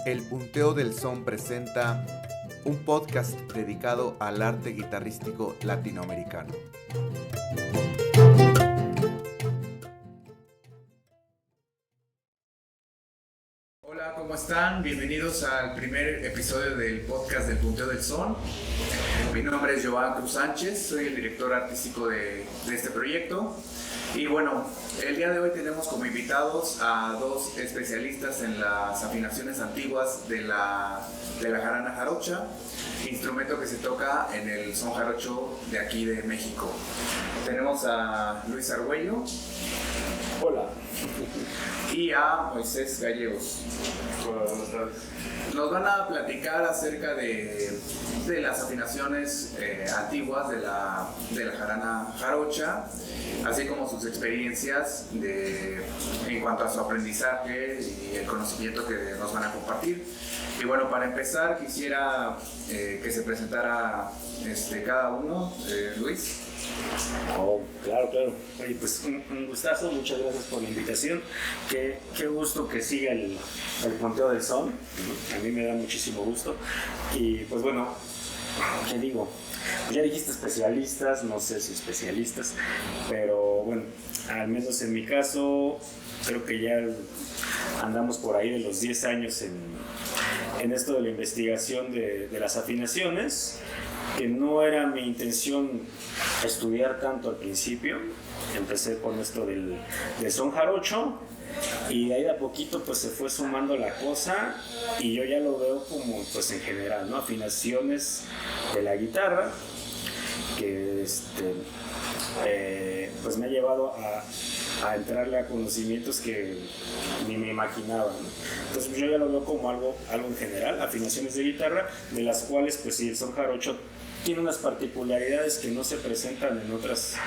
El Punteo del Son presenta un podcast dedicado al arte guitarrístico latinoamericano. Hola, ¿cómo están? Bienvenidos al primer episodio del podcast del Punteo del Son. Mi nombre es Joan Cruz Sánchez, soy el director artístico de este proyecto. Y bueno, el día de hoy tenemos como invitados a dos especialistas en las afinaciones antiguas de la jarana jarocha, instrumento que se toca en el son jarocho de aquí de México. Tenemos a Luis Argüello. Hola. Y a Moisés Gallegos. Hola, buenas tardes. Nos van a platicar acerca de las afinaciones antiguas de la jarana jarocha, así como sus experiencias en cuanto a su aprendizaje y el conocimiento que nos van a compartir. Y bueno, para empezar quisiera que se presentara cada uno. Luis. Oh, claro. Oye, pues un gustazo, muchas gracias por la invitación. Qué gusto que siga el Punteo del Son. A mí me da muchísimo gusto. Y pues bueno, ¿qué digo? Ya dijiste especialistas, no sé si especialistas, pero bueno, al menos en mi caso, creo que ya andamos por ahí de los 10 años en esto de la investigación de las afinaciones, que no era mi intención estudiar tanto al principio. Empecé con esto del son jarocho y de ahí de a poquito pues se fue sumando la cosa y yo ya lo veo como pues en general, ¿no? Afinaciones de la guitarra que pues me ha llevado a entrarle a conocimientos que ni me imaginaba, ¿no? Entonces yo ya lo veo como algo en general, afinaciones de guitarra, de las cuales pues sí, el son jarocho tiene unas particularidades que no se presentan en otras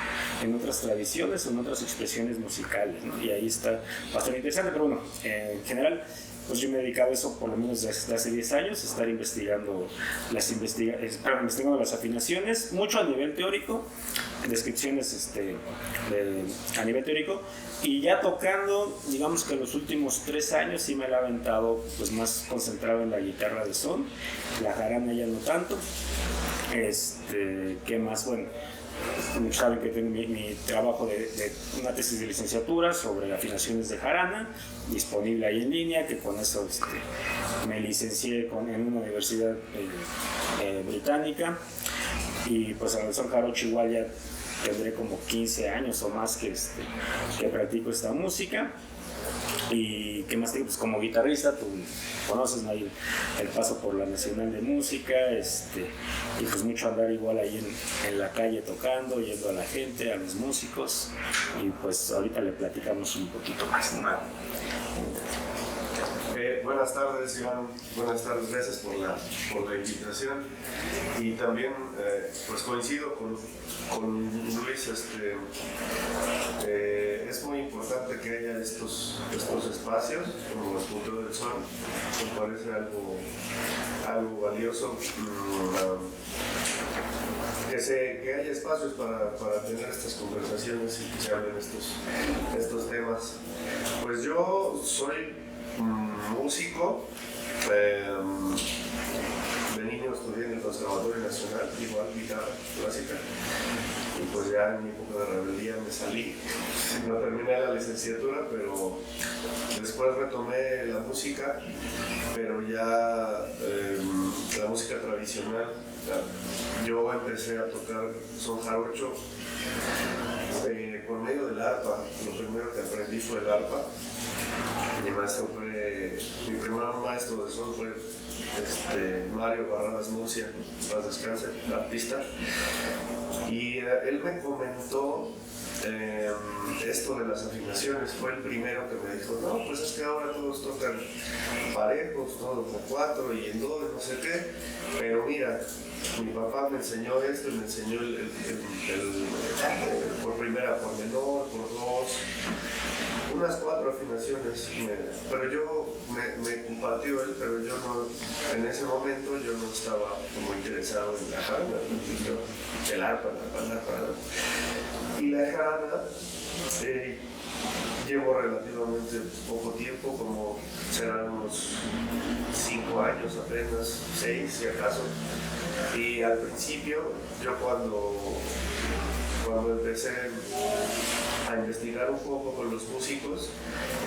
tradiciones o en otras expresiones musicales, ¿no? Y ahí está bastante interesante, pero bueno, en general pues yo me he dedicado a eso por lo menos desde hace 10 años, estar investigando las afinaciones, mucho a nivel teórico, descripciones a nivel teórico, y ya tocando, digamos que los últimos 3 años sí me la he aventado pues más concentrado en la guitarra de son, la jarana ya no tanto. ¿Qué más? Bueno, muchos saben que tengo mi trabajo de una tesis de licenciatura sobre afinaciones de jarana, disponible ahí en línea, que con eso me licencié en una universidad británica, y pues al son jarocho igual ya tendré como 15 años o más que practico esta música. Y qué más digo, pues como guitarrista tú conoces, ¿no? El paso por la Nacional de Música, y pues mucho andar igual ahí en la calle tocando, yendo a la gente, a los músicos, y pues ahorita le platicamos un poquito más, ¿no? Buenas tardes, Iván. Buenas tardes, gracias por la invitación. Y también pues coincido con Luis, es muy importante que haya estos espacios como el Punteo del Son. Me parece algo valioso. Que haya espacios para tener estas conversaciones y que se hablen estos temas. Pues yo soy músico, de niño estudié en el Conservatorio Nacional, igual guitarra clásica, y pues ya en mi época de rebeldía me salí, no terminé la licenciatura, pero después retomé la música, pero ya la música tradicional. Yo empecé a tocar son jarocho por medio del arpa. Lo primero que aprendí fue el arpa. Mi primer maestro de son fue Mario Barradas Murcia, paz descanse, artista, y él me comentó esto de las afinaciones. Fue el primero que me dijo, no, pues es que ahora todos tocan parejos, todos a 4 y en 2, no sé qué, pero mira, mi papá me enseñó esto y me enseñó por primera, por menor, por 2, unas 4 afinaciones, pero yo me compartió él, pero yo no, en ese momento yo no estaba como interesado en la jarana, el arpa, y la jarana llevo relativamente poco tiempo, como serán unos 5 años apenas, 6 si acaso. Y al principio, yo cuando empecé a investigar un poco con los músicos,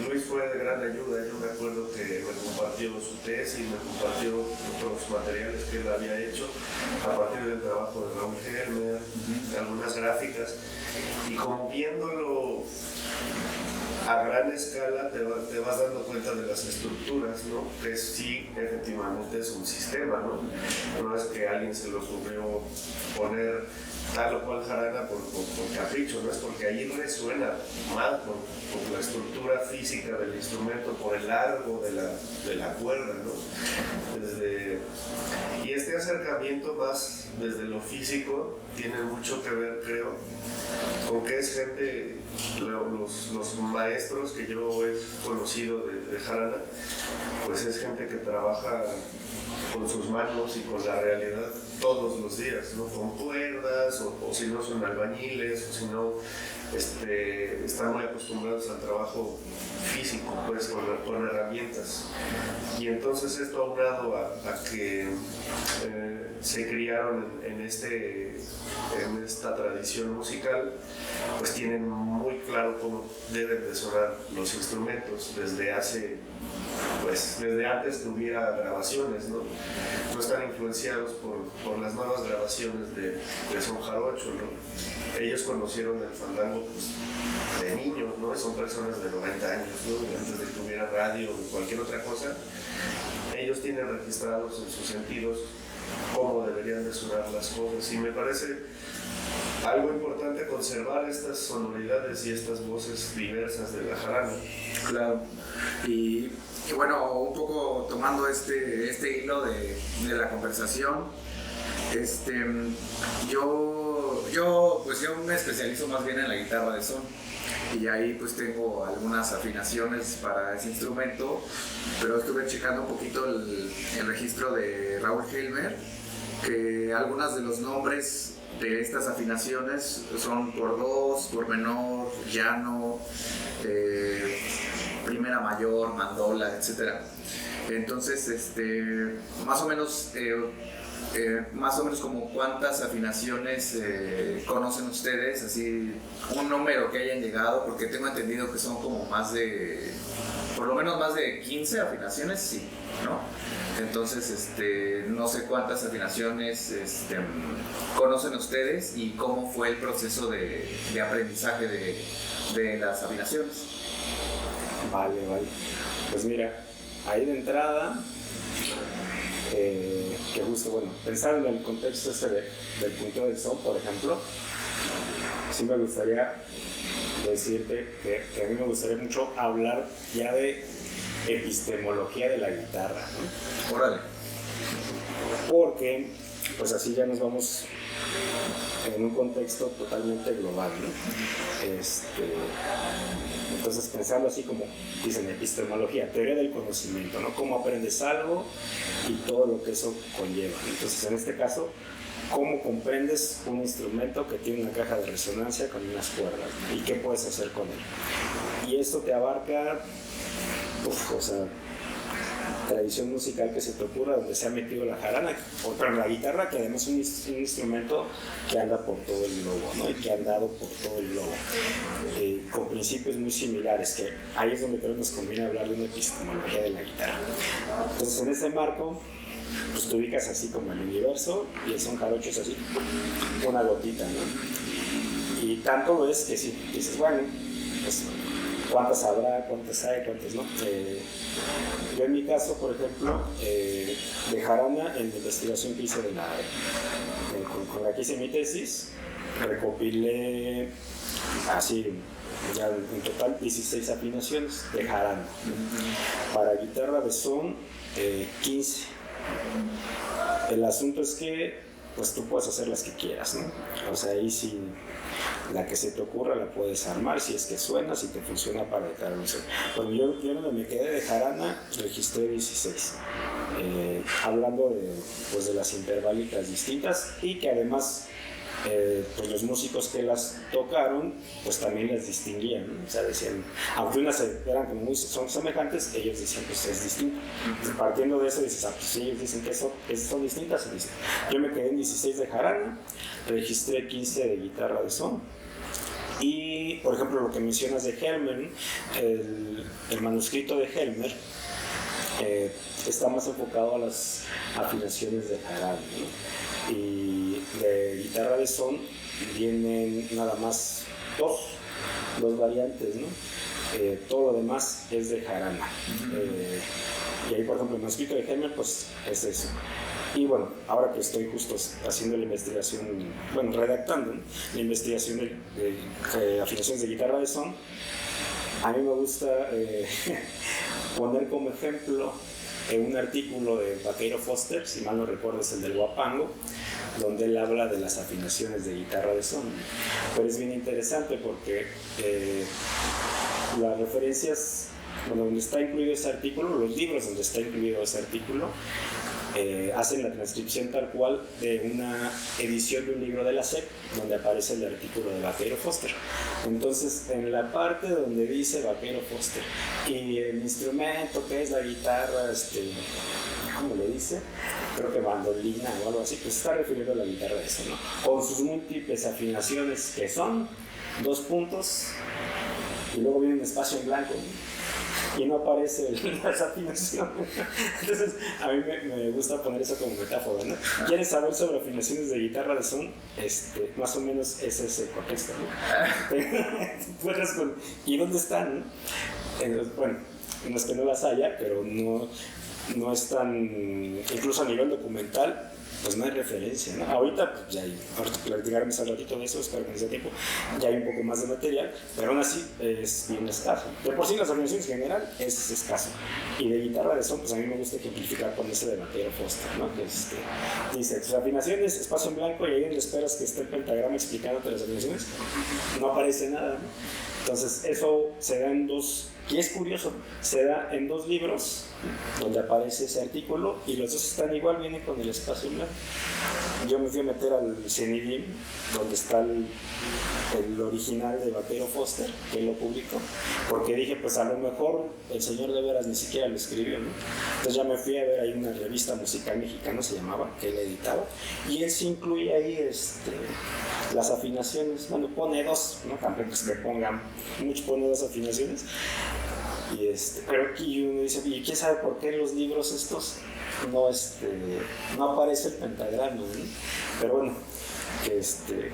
Luis fue de gran ayuda. Yo me acuerdo que me compartió su tesis, me compartió otros materiales que él había hecho a partir del trabajo de Raúl Helmer, algunas gráficas, y como viéndolo a gran escala te vas dando cuenta de las estructuras, ¿no? Que sí, efectivamente es un sistema, ¿no? No es que a alguien se le ocurrió poner tal o cual jarana por capricho, no es porque allí resuena mal por la estructura física del instrumento, por el largo de la cuerda, ¿no? Y este acercamiento más desde lo físico tiene mucho que ver, creo, con que es gente, los maestros que yo he conocido de jarana, pues es gente que trabaja con sus manos y con la realidad todos los días, ¿no? Con cuerdas, o si no son albañiles, o si no están muy acostumbrados al trabajo físico, pues con herramientas. Y entonces esto aunado a que se criaron en esta tradición musical, pues tienen muy claro cómo deben de sonar los instrumentos desde antes que hubiera grabaciones, ¿no? No están influenciados por las nuevas grabaciones de son jarocho, ¿no? Ellos conocieron el fandango pues, de niños, ¿no? Son personas de 90 años, ¿no? Antes de que hubiera radio o cualquier otra cosa. Ellos tienen registrados en sus sentidos cómo deberían de sonar las cosas, y me parece algo importante conservar estas sonoridades y estas voces diversas de la jarana. Claro. Y bueno, un poco tomando este hilo de la conversación, yo me especializo más bien en la guitarra de son, y ahí pues tengo algunas afinaciones para ese instrumento, pero estuve checando un poquito el registro de Raúl Helmer, que algunos de los nombres de estas afinaciones son por dos, por menor, llano, primera mayor, mandola, etc. Entonces, más o menos como cuántas afinaciones conocen ustedes, así un número que hayan llegado, porque tengo entendido que son como por lo menos más de 15 afinaciones, sí, ¿no? Entonces, no sé cuántas afinaciones conocen ustedes y cómo fue el proceso de aprendizaje de las afinaciones. Vale. Pues mira, ahí de entrada, que justo, bueno, pensando en el contexto del punteo del son, por ejemplo, sí me gustaría decirte que a mí me gustaría mucho hablar ya de epistemología de la guitarra, ¿no? Órale. Porque, pues así ya nos vamos en un contexto totalmente global, ¿no? Entonces, pensando así como dicen, epistemología, teoría del conocimiento, ¿no? Cómo aprendes algo y todo lo que eso conlleva. Entonces, en este caso, cómo comprendes un instrumento que tiene una caja de resonancia con unas cuerdas, ¿no? Y qué puedes hacer con él. Y esto te abarca, tradición musical que se te ocurra, donde se ha metido la jarana, pero la guitarra, que además es un instrumento que anda por todo el globo, ¿no? Y que ha andado por todo el globo, con principios muy similares, que ahí es donde creo que nos conviene hablar de una epistemología de la guitarra. Entonces, en ese marco, pues te ubicas así como el universo, y el son jarocho es así, una gotita, ¿no? Y tanto lo es que si dices, bueno, pues cuántas habrá, cuántas hay, cuántas no. Yo en mi caso, por ejemplo, de jarana, en la investigación que hice con la que hice mi tesis, recopilé así, ya en total 16 afinaciones de jarana. Para guitarra de son, 15. El asunto es que pues tú puedes hacer las que quieras, ¿no? O sea, ahí sí, la que se te ocurra la puedes armar, si es que suena, si te funciona para guitarra de son. Bueno, yo donde me quedé de jarana, registré 16. Hablando de las intervalicas distintas, y que además pues los músicos que las tocaron pues también las distinguían, ¿no? O sea, decían, aunque unas eran como muy son semejantes, ellos decían pues es distinto. Entonces, partiendo de eso dices, pues si ellos dicen que son distintas, yo me quedé en 16 de jarana, registré 15 de guitarra de son. Y por ejemplo lo que mencionas de Helmer, el manuscrito de Helmer está más enfocado a las afinaciones de jarana, ¿no? Y de guitarra de son vienen nada más dos variantes, ¿no? Todo lo demás es de jarana. Y ahí por ejemplo el manuscrito de Helmer pues es eso. Y bueno, ahora que estoy justo haciendo la investigación, bueno, redactando, ¿no?, la investigación de afinaciones de guitarra de son, a mí me gusta poner como ejemplo un artículo de Vaqueiro Foster, si mal no recuerdo es el del Huapango, donde él habla de las afinaciones de guitarra de son. Pero es bien interesante porque las referencias, bueno, donde está incluido ese artículo, los libros donde está incluido ese artículo, hacen la transcripción tal cual de una edición de un libro de la SEP donde aparece el artículo de Vaqueiro Foster. Entonces en la parte donde dice Vaqueiro Foster y el instrumento que es la guitarra, ¿cómo le dice? Creo que mandolina o algo así, pues está refiriendo a la guitarra de eso, ¿no? Con sus múltiples afinaciones que son 2 puntos y luego viene un espacio en blanco, ¿no? Y no aparece las afinaciones. Entonces, a mí me gusta poner eso como metáfora, ¿no? ¿Quieres saber sobre afinaciones de guitarra de son? Más o menos es ese contexto, ¿no? ¿Y dónde están? ¿No? Bueno, no es que no las haya, pero no están, incluso a nivel documental, pues no hay referencia, ¿no? Ahorita pues ya hay, ahorita platicaremos al ratito de eso, espero que en ese tiempo ya hay un poco más de material, pero aún así es bien escaso. De por sí las afinaciones en general es escaso. Y de guitarra de son, pues a mí me gusta ejemplificar con ese de Vaqueiro Foster, ¿no? Que dice, tus afinaciones, espacio en blanco, y ahí donde esperas que esté el pentagrama explicándote las afinaciones, no aparece nada, ¿no? Entonces eso se da en dos, y es curioso, se da en 2 libros donde aparece ese artículo y los 2 están igual, vienen con el espacio en blanco. Yo me fui a meter al CENIDIM, donde está el original de Vaqueiro Foster, que él lo publicó, porque dije, pues a lo mejor el señor de veras ni siquiera lo escribió, ¿no? Entonces ya me fui a ver ahí una revista musical mexicana, se llamaba, que él editaba, y él sí incluye ahí las afinaciones, bueno, pone 2, ¿no? Tampoco es que pongan mucho, pone 2 afinaciones. Pero aquí uno dice, ¿y quién sabe por qué en los libros estos no aparece el pentagrama, ¿no? Pero bueno,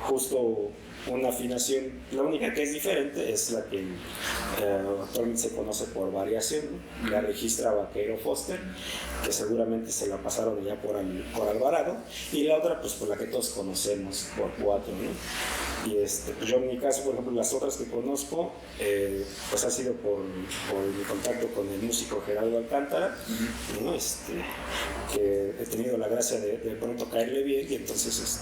justo una afinación, la única que es diferente es la que actualmente se conoce por variación, ¿no? La registra Vaqueiro Foster, que seguramente se la pasaron ya por Alvarado, y la otra pues por la que todos conocemos, por 4, ¿no? Y pues yo en mi caso, por ejemplo, las otras que conozco, pues ha sido por mi contacto con el músico Gerardo Alcántara, ¿no? Que he tenido la gracia de pronto caerle bien, y entonces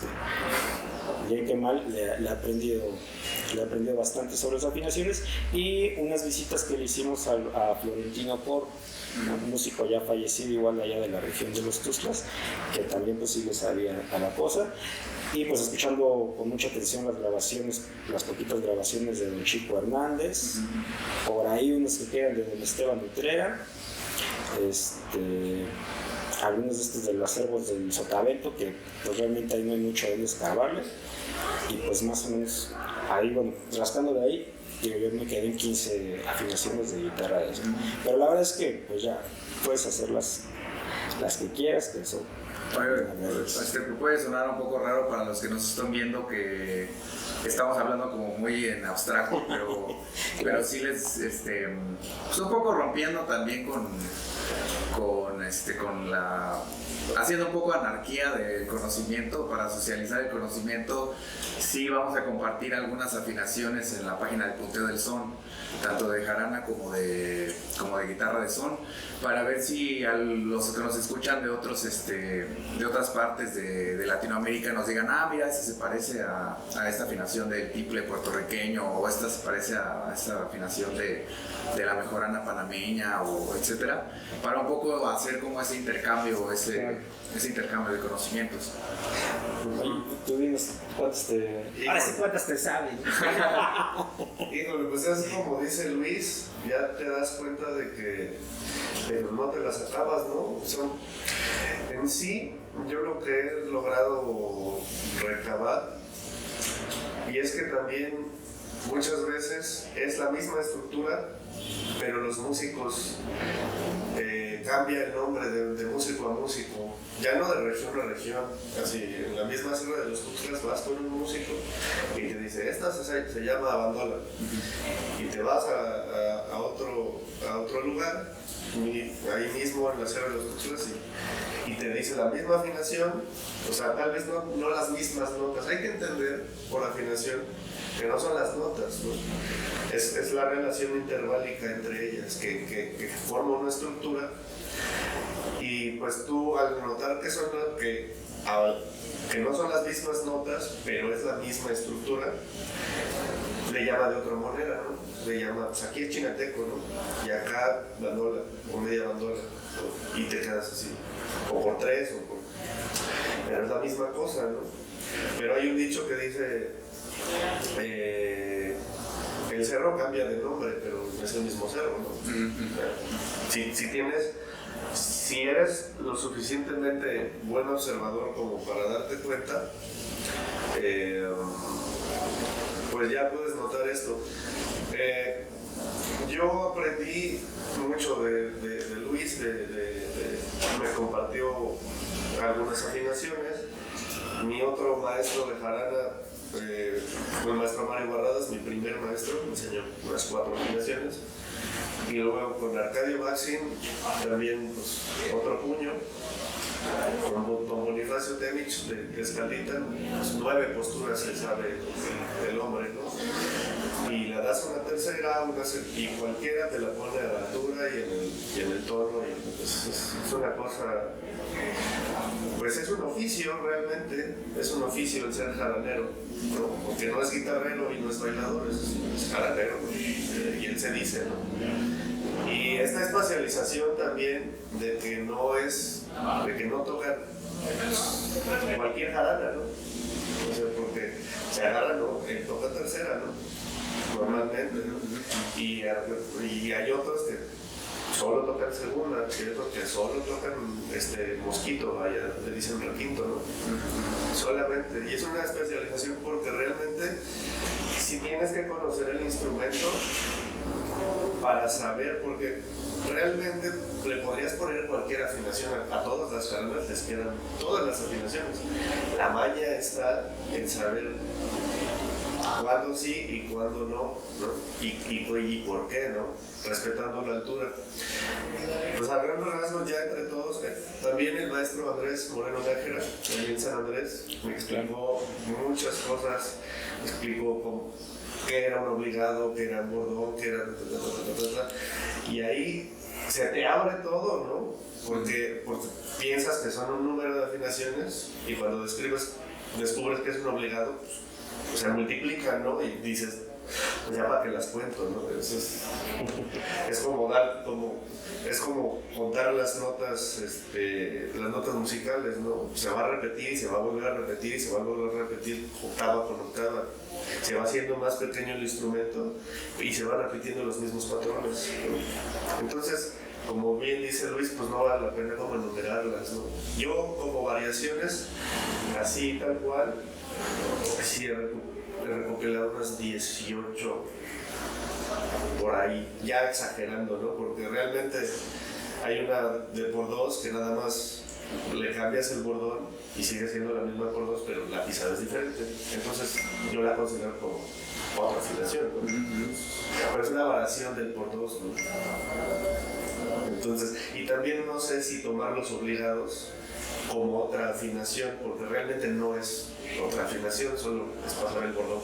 bien que mal le he aprendido bastante sobre las afinaciones, y unas visitas que le hicimos a Florentino Por, un músico ya fallecido, igual allá de la región de los Tuxtlas, que también pues sí le sabía a la cosa, y pues escuchando con mucha atención las grabaciones, las poquitas grabaciones de don Chico Hernández, por ahí unos que quedan de don Esteban Utrera, algunos de estos de los acervos del Sotavento, que pues realmente ahí no hay mucho donde escarbarle, y pues más o menos ahí, bueno, rascando de ahí, yo me quedé en 15 afinaciones de guitarra de eso. Pero la verdad es que pues ya puedes hacer las que quieras, que eso. Puede sonar un poco raro para los que nos están viendo, que estamos hablando como muy en abstracto, pero sí les, pues un poco rompiendo también con la, haciendo un poco anarquía del conocimiento para socializar el conocimiento. Sí, vamos a compartir algunas afinaciones en la página del Punteo del Son, tanto de jarana como de guitarra de son, para ver si a los que nos escuchan de otros de otras partes de Latinoamérica nos digan, mira, esta se parece a esta afinación del tiple puertorriqueño, o esta se parece a esta afinación de la mejorana panameña, o etcétera, para un poco hacer como ese intercambio, ese intercambio de conocimientos. Tú dinos cuántas te saben. Híjole, pues es como dice Luis, ya te das cuenta de que no te las acabas, ¿no? En sí, yo lo que he logrado recabar, y es que también muchas veces es la misma estructura, pero los músicos cambia el nombre de músico a músico, ya no de región a región, así en la misma Sierra de los Tuxtlas vas con un músico y te dice, esta se llama bandola, y te vas a otro lugar, ahí mismo en la Sierra de los Tuxtlas, y te dice la misma afinación, o sea, tal vez no las mismas notas. Hay que entender por afinación que no son las notas, ¿no? Es la relación interválica entre ellas que forma una estructura, y pues tú al notar que no son las mismas notas, pero es la misma estructura, le llama de otra manera, ¿no? Le llama, pues aquí es chinateco, ¿no? Y acá bandola, o media bandola, ¿no? Y te quedas así, o por tres, pero es la misma cosa, ¿no? Pero hay un dicho que dice, el cerro cambia de nombre, pero es el mismo cerro, ¿no? Si eres lo suficientemente buen observador como para darte cuenta, pues ya puedes notar esto. Yo aprendí mucho de Luis, me compartió algunas afinaciones. Mi otro maestro de jarana fue el maestro Mario Barradas, mi primer maestro, me enseñó unas 4 afinaciones. Y luego con Arcadio Baxin, también pues, otro puño. Con Don Bonifacio Temich de Escalita, pues, 9 posturas se sabe el hombre, ¿no? Y le das una tercera, y cualquiera te la pone a la altura y en el tono, y pues, es una cosa, pues es un oficio realmente, es un oficio el ser jaranero, ¿no? Porque no es guitarrero y no es bailador, es jaranero, ¿no? Y él se dice, ¿no? Y esta espacialización también de que no tocan cualquier jarana, ¿no? O sea, porque se agarra, ¿no? Toca tercera, ¿no? Normalmente, ¿no? Y hay otros que solo tocan segunda, y otros que solo tocan mosquito, allá le dicen requinto, ¿no? Solamente. Y es una especialización porque realmente si tienes que conocer el instrumento para saber, porque realmente le podrías poner cualquier afinación a todas las jaranas, les quedan todas las afinaciones. La maña está en saber cuándo sí y cuándo no, ¿no? Y por qué, ¿no? Respetando la altura. Pues a grandes rasgos ya entre todos, también el maestro Andrés Moreno Nájera, también en San Andrés, me explicó muchas cosas, me explicó cómo que era un obligado, que era un bordón, que era... Y ahí se te abre todo, ¿no? Porque piensas que son un número de afinaciones y cuando descubres que es un obligado, pues, o sea, multiplican, ¿no? Y dices, pues ya para que las cuento, ¿no? Es como contar las notas musicales, ¿no? Se va a repetir y se va a volver a repetir y se va a volver a repetir octava con octava. Se va haciendo más pequeño el instrumento y se van repitiendo los mismos patrones, ¿no? Entonces, como bien dice Luis, pues no vale la pena como enumerarlas, ¿no? Yo como variaciones, así tal cual, sí he recopilado unas 18 por ahí, ya exagerando, ¿no? Porque realmente hay una de por dos que nada más le cambias el bordón y sigue siendo la misma por dos, pero la pisada es diferente. Entonces yo la considero como otra afinación, ¿no? Pero es una variación del por dos, ¿no? Entonces, y también no sé si tomar los obligados como otra afinación, porque realmente no es otra afinación, solo es pasar el bordón.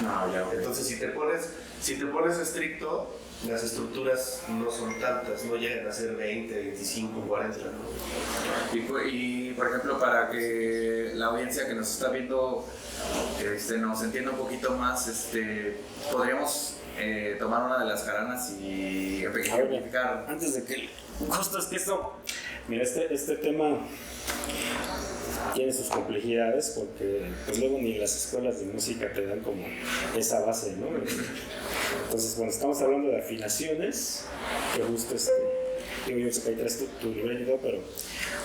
No, ya, okay. Entonces si te pones estricto, las estructuras no son tantas, no llegan a ser 20, 25, 40, ¿no? Y por ejemplo, para que la audiencia que nos está viendo nos entienda un poquito más, podríamos tomar una de las jaranas y ejemplificar. Antes de que... Justo es que esto... Mira, este tema tiene sus complejidades porque pues luego ni las escuelas de música te dan como esa base, ¿no? Entonces, bueno, estamos hablando de afinaciones, que justo yo sé que ahí traes tu librero, pero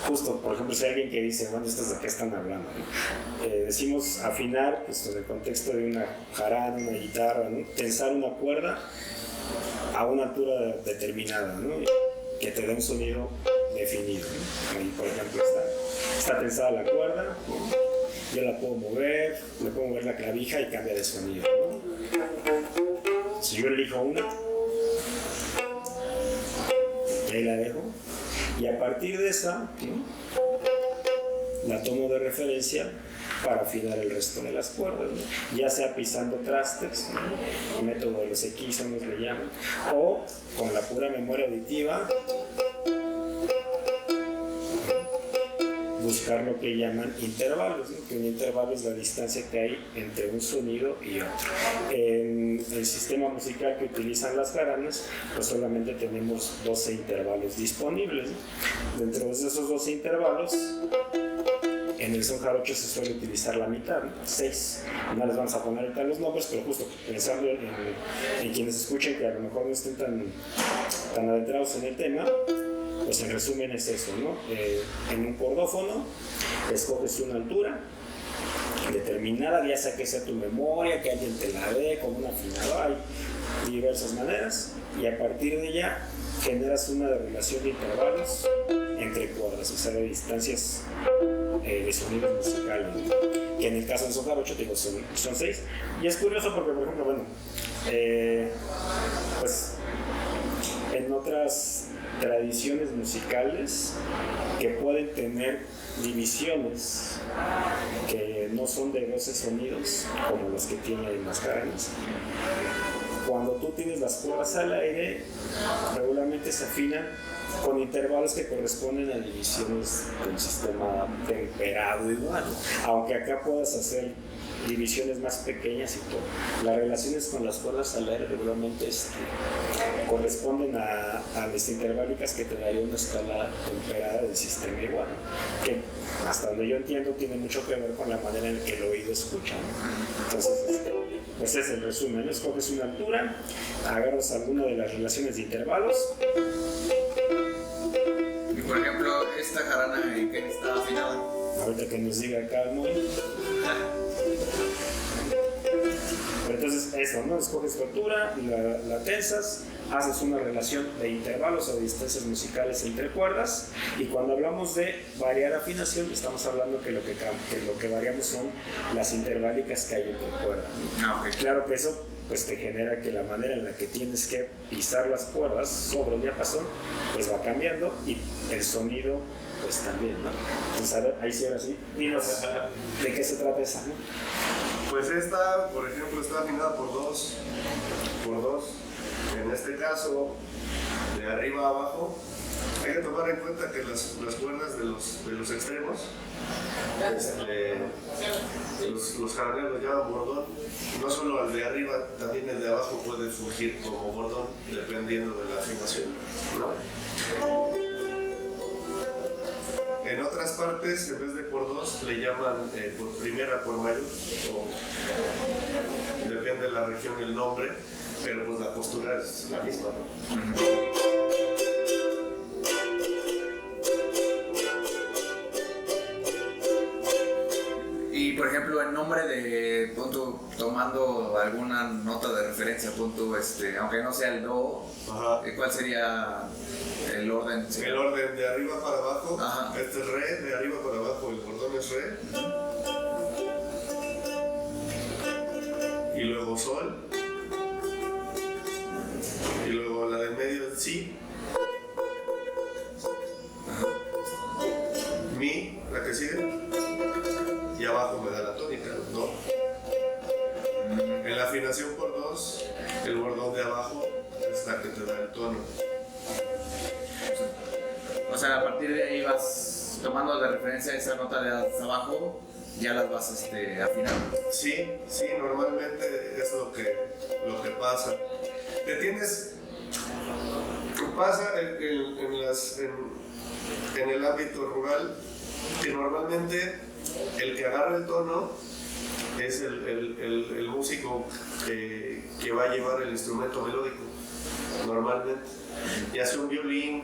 justo, por ejemplo, si hay alguien que dice, bueno, ¿estos de qué están hablando? ¿No? Decimos afinar, pues en el contexto de una jarana, una guitarra, ¿no? Tensar una cuerda a una altura determinada, ¿no? Que te dé un sonido definido, ¿no? Ahí, por ejemplo, está tensada la cuerda, ¿no? Yo la puedo mover, le puedo mover la clavija y cambia de sonido, ¿no? Si yo elijo una, ahí la dejo, y a partir de esa, ¿no? La tomo de referencia para afinar el resto de las cuerdas, ¿no? Ya sea pisando trastes, ¿no? El método de los equísonos le llaman, o con la pura memoria auditiva, buscar lo que llaman intervalos, ¿no? Que un intervalo es la distancia que hay entre un sonido y otro. En el sistema musical que utilizan las jaranas, pues solamente tenemos 12 intervalos disponibles, ¿no? Dentro de esos 12 intervalos, en el son jarocho se suele utilizar la mitad, ¿no? 6. No les vamos a poner ahorita los nombres, pero justo pensando en quienes escuchen que a lo mejor no estén tan adentrados en el tema, pues en resumen es eso, ¿no? En un cordófono escoges una altura determinada, ya sea que sea tu memoria, que alguien te la dé con un afinador, hay diversas maneras, y a partir de ella generas una relación de intervalos entre cuerdas, o sea, de distancias de sonidos musicales, ¿no? Que en el caso del son jarocho, digo, son 6. Y es curioso porque, por ejemplo, bueno, pues en otras tradiciones musicales que pueden tener divisiones que no son de 12 sonidos como los que tienen las jaranas, cuando tú tienes las cuerdas al aire, regularmente se afinan con intervalos que corresponden a divisiones del sistema temperado igual, aunque acá puedas hacer divisiones más pequeñas y todo. Las relaciones con las cuerdas al aire regularmente corresponden a las interválicas que te daría una escala temperada del sistema igual, que hasta donde yo entiendo tiene mucho que ver con la manera en que el oído escucha, ¿no? Entonces, pues es el resumen, ¿no? Escoges una altura, agarras alguna de las relaciones de intervalos. Y por ejemplo, esta jarana en que está afinada. Ahorita que nos diga acá, ¿no? Pero entonces eso, ¿no? Escoges tu altura, la tensas, haces una relación de intervalos o de distancias musicales entre cuerdas, y cuando hablamos de variar afinación estamos hablando que lo que variamos son las interválicas que hay entre cuerdas, ¿no? Okay. Claro que eso pues te genera que la manera en la que tienes que pisar las cuerdas sobre el diapasón pues va cambiando, y el sonido pues también, ¿no? Entonces a ver, ahí sí, ahora sí, dinos de qué se trata esa, ¿no? Pues esta, por ejemplo, está afinada por dos. En este caso, de arriba a abajo, hay que tomar en cuenta que las cuerdas de los extremos, los jaraneros lo llaman bordón. No solo el de arriba, también el de abajo puede fungir como bordón, dependiendo de la afinación, ¿no? En otras partes, en vez de por dos, le llaman por primera, por mayor, o depende de la región el nombre, pero pues la postura es la misma, ¿no? Y por ejemplo, en nombre de punto, tomando alguna nota de referencia, punto, aunque no sea el do, ¿cuál sería el orden? El orden de arriba para abajo. Ajá. Este es re, de arriba para abajo el bordón es re. Y luego sol. Y luego la del medio es si. Mi, la que sigue. Y abajo me da la escalón de abajo es la que te da el tono. O sea, a partir de ahí vas tomando de referencia esa nota de hasta abajo, ya las vas afinando. Sí, normalmente es lo que pasa. Te tienes... Pasa en el ámbito rural que normalmente el que agarra el tono es el músico que va a llevar el instrumento melódico, normalmente. Ya sea un violín,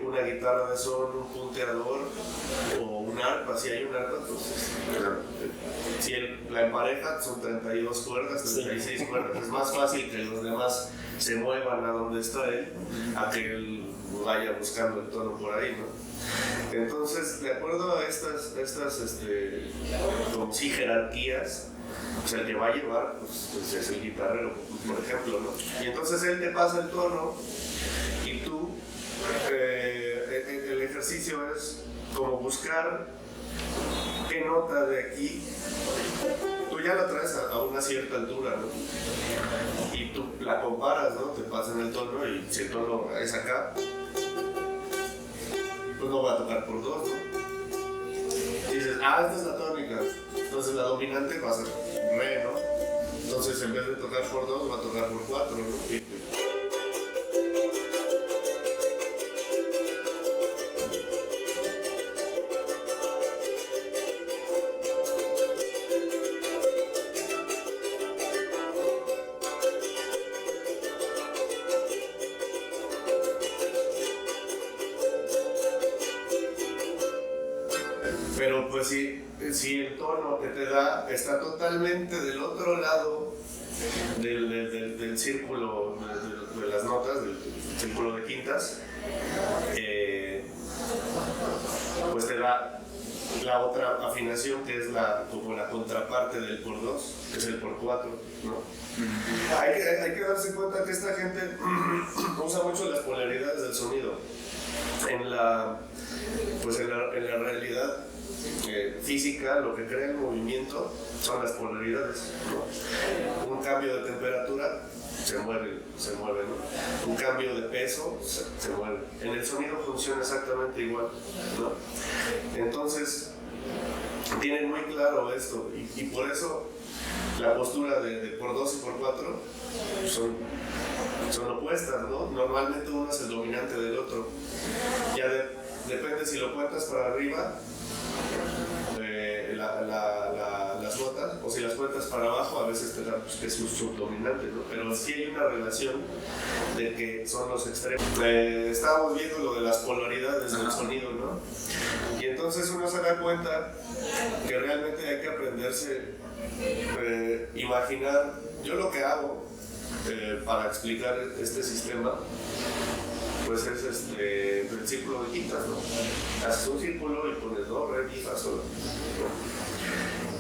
una guitarra de son, un punteador o un arpa. Si hay un arpa, pues si la empareja son 32 cuerdas, 36 cuerdas. Es más fácil que los demás se muevan a donde está él, a que él vaya buscando el tono por ahí, ¿no? Entonces, de acuerdo a estas como si jerarquías, pues el que va a llevar pues es el guitarrero, por ejemplo, ¿no? Y entonces él te pasa el tono y tú, el ejercicio es como buscar qué nota de aquí, tú ya la traes a una cierta altura, ¿no? Y tú la comparas, ¿no? Te pasan el tono y si el tono es acá, pues no va a tocar por dos, ¿no? Y dices, esta es la tónica, entonces la dominante va a ser re, ¿no? Entonces en vez de tocar por dos, va a tocar por cuatro, ¿no? Pero pues si el tono que te da está totalmente del otro lado del círculo de las notas, del círculo de quintas, pues te da la otra afinación que es como la contraparte del por 2, que es el por 4, ¿no? Hay que darse cuenta que esta gente usa mucho las polaridades del sonido. En la realidad física, lo que crea el movimiento son las polaridades, ¿no? Un cambio de temperatura se mueve, ¿no? Un cambio de peso se mueve. En el sonido funciona exactamente igual, ¿no? Entonces tienen muy claro esto y por eso la postura de por 2 y por 4 son opuestas, ¿no? Normalmente uno es el dominante del otro. Ya depende si lo cuentas para arriba, las notas, o si las cuentas para abajo, a veces te da que es un subdominante, ¿no? Pero sí hay una relación de que son los extremos. Estábamos viendo lo de las polaridades del sonido, ¿no? Y entonces uno se da cuenta que realmente hay que aprenderse, imaginar. Yo lo que hago para explicar este sistema, pues es el círculo de quintas, ¿no? Haces un círculo y pones do, re, mi, fa, sol, ¿no?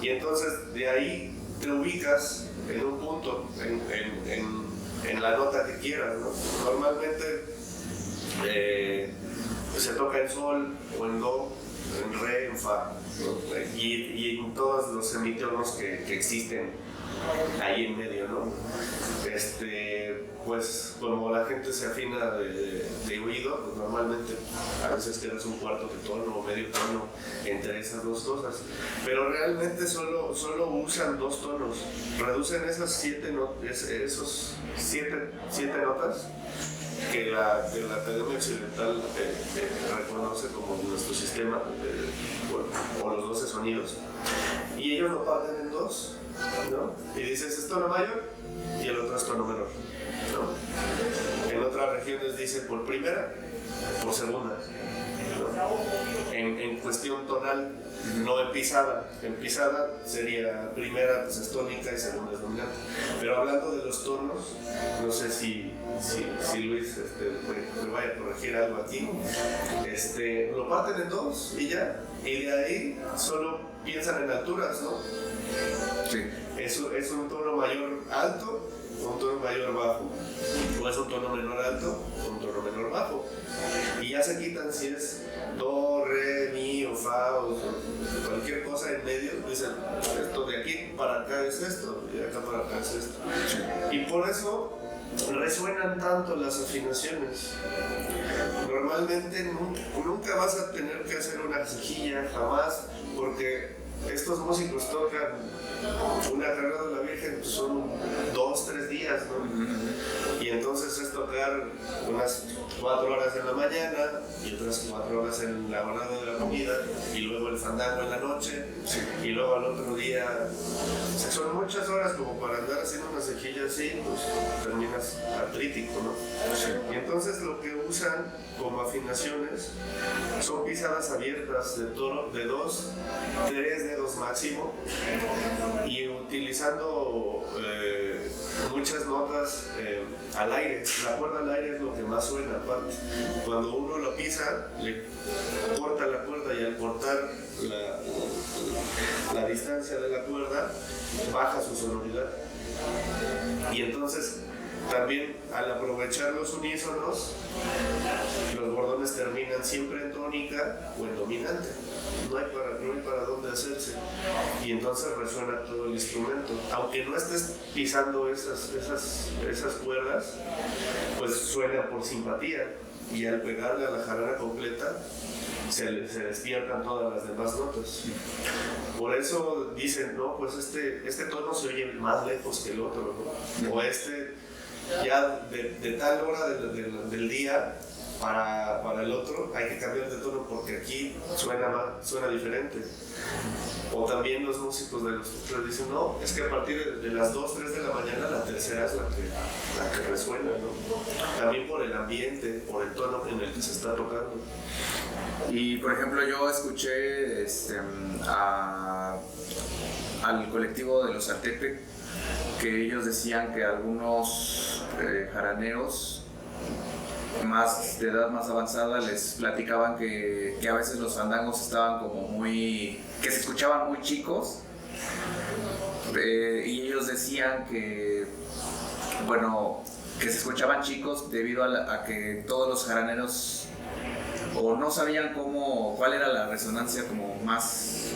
Y entonces de ahí te ubicas en un punto, en la nota que quieras, ¿no? Normalmente pues se toca en sol o en do, en re, en fa, ¿no? Y en todos los semitonos que existen ahí en medio, ¿no? Pues como la gente se afina de oído, pues normalmente a veces quedas un cuarto de tono o medio tono entre esas dos cosas, pero realmente solo usan dos tonos, reducen esas siete notas que la Academia Occidental reconoce como nuestro sistema, o los 12 sonidos, y ellos lo parten en dos, ¿no? Y dices, es tono mayor y el otro es tono menor, ¿no? En otras regiones dice por primera, por segunda, ¿no? En cuestión tonal, no en pisada. En pisada sería primera, pues es tónica, y segunda es dominante. Pero hablando de los tonos, no sé si Luis me vaya a corregir algo aquí, lo parten en dos y ya, y de ahí solo piensan en alturas, ¿no? Sí. Es un tono mayor alto o un tono mayor bajo, o es un tono menor alto o un tono menor bajo, y ya se quitan si es do, re, mi o fa. fa o cualquier cosa en medio, dicen, esto de aquí para acá es esto, y de acá para acá es esto. Y por eso resuenan tanto las afinaciones. Normalmente nunca vas a tener que hacer una cejilla, jamás, porque estos músicos tocan una carrera de la Virgen, pues son 2-3 días, ¿no? Y entonces es tocar unas 4 horas en la mañana y otras 4 horas en la hora de la comida y luego el fandango en la noche y luego al otro día. O sea, son muchas horas como para andar haciendo una cejilla así, pues terminas artrítico, ¿no? Y entonces lo que usan como afinaciones son pisadas abiertas de toro de 2, 3 dedos máximo y utilizando muchas notas al aire. La cuerda al aire es lo que más suena aparte. Cuando uno lo pisa, le corta la cuerda y al cortar la distancia de la cuerda, baja su sonoridad. Y entonces también al aprovechar los unísonos, los bordones terminan siempre en tónica o en dominante. No hay para dónde hacerse. Y entonces resuena todo el instrumento. Aunque no estés pisando esas cuerdas, pues suena por simpatía. Y al pegarle a la jarana completa, se despiertan todas las demás notas. Por eso dicen, no, pues este tono se oye más lejos que el otro, ¿no? O ya de tal hora del día para el otro hay que cambiar de tono porque aquí suena diferente. O también los músicos de los otros dicen, no, es que a partir de las 2, 3 de la mañana la tercera es la que resuena, ¿no? También por el ambiente, por el tono en el que se está tocando. Y por ejemplo yo escuché al colectivo de los Artepe que ellos decían que algunos jaraneros de edad más avanzada les platicaban que a veces los fandangos estaban como que se escuchaban muy chicos, y ellos decían que se escuchaban chicos debido a que todos los jaraneros o no sabían cuál era la resonancia como más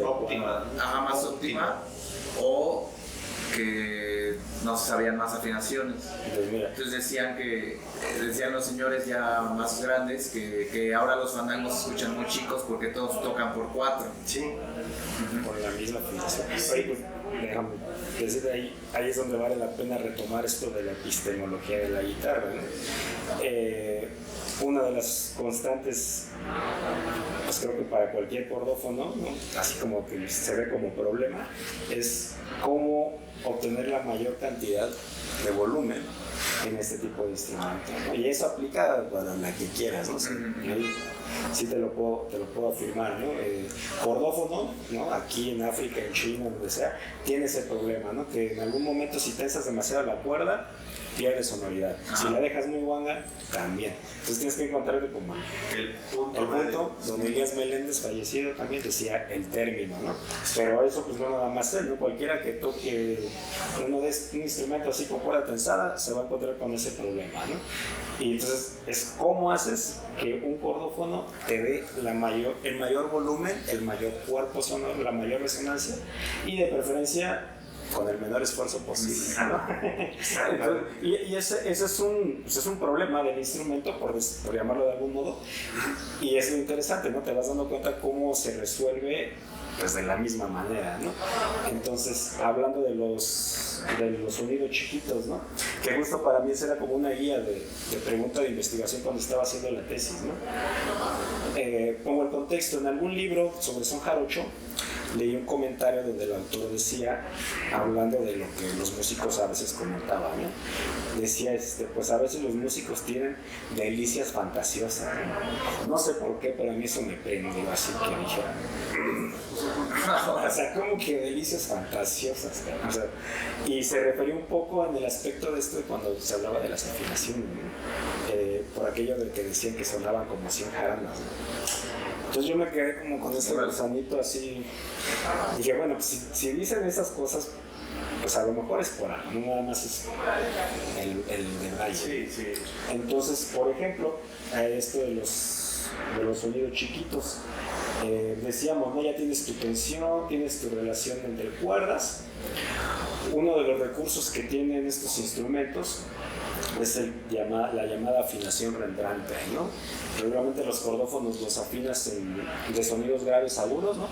óptima. Ajá, más óptima, o que no sabían más afinaciones. Entonces decían los señores ya más grandes que ahora los fandangos se escuchan muy chicos porque todos tocan por 4. Sí, por la misma afinación. Oye, pues déjame decir, ahí es donde vale la pena retomar esto de la epistemología de la guitarra, ¿no? Una de las constantes, pues creo que para cualquier cordófono, ¿no? Así como que se ve como problema, es cómo obtener la mayor cantidad de volumen en este tipo de instrumento, ¿no? Y eso aplica para la que quieras, ¿no? Sí te lo puedo afirmar, ¿no? Cordófono, ¿no? Aquí en África, en China, donde sea, tiene ese problema, ¿no? Que en algún momento si tensas demasiado la cuerda, pierde sonoridad. Si la dejas muy guanga, también. Entonces tienes que encontrarle como el punto donde Elías Meléndez, fallecido, también decía el término, ¿no? Pero eso pues no nada más él, ¿no? Cualquiera que toque un instrumento así con cuerda tensada se va a encontrar con ese problema, ¿no? Y entonces es cómo haces que un cordófono te dé el mayor volumen, el mayor cuerpo sonoro, la mayor resonancia y de preferencia con el menor esfuerzo posible, ¿no? y ese es un problema del instrumento, por llamarlo de algún modo, y es lo interesante, ¿no? Te vas dando cuenta cómo se resuelve pues de la misma manera, ¿no? Entonces, hablando de los sonidos chiquitos, ¿no? Que justo para mí esa era como una guía de pregunta de investigación cuando estaba haciendo la tesis, ¿no? Como el contexto, en algún libro sobre son jarocho, leí un comentario donde el autor decía, hablando de lo que los músicos a veces comentaban, ¿no? Decía, pues a veces los músicos tienen delicias fantasiosas, ¿no? No sé por qué, pero a mí eso me prendió, así que dije, o sea, como que delicias fantasiosas, ¿no? O sea, y se refería un poco en el aspecto de esto de cuando se hablaba de las afinaciones, ¿no? Por aquello de que decían que sonaban como 100 jaranas, ¿no? Entonces yo me quedé como con ese gusanito así. Dije, bueno, pues si dicen esas cosas, pues a lo mejor es por algo, no nada más es el detalle. Sí, sí. Entonces, por ejemplo, esto de los sonidos chiquitos. Decíamos, ¿no? Ya tienes tu tensión, tienes tu relación entre cuerdas. Uno de los recursos que tienen estos instrumentos es la llamada afinación reentrante, ¿no? Regularmente los cordófonos los afinas de sonidos graves a agudos, ¿no?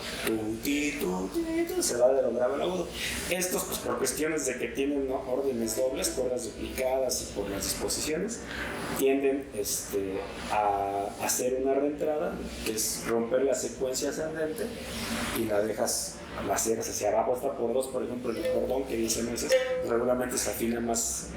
Se va de lo grave al agudo. Estos, pues por cuestiones de que tienen, ¿no?, órdenes dobles, cuerdas duplicadas y por las disposiciones, tienden a hacer una reentrada, que es romper la secuencia ascendente y las cierras hacia abajo hasta por dos. Por ejemplo, el cordón que dice meses regularmente se afina más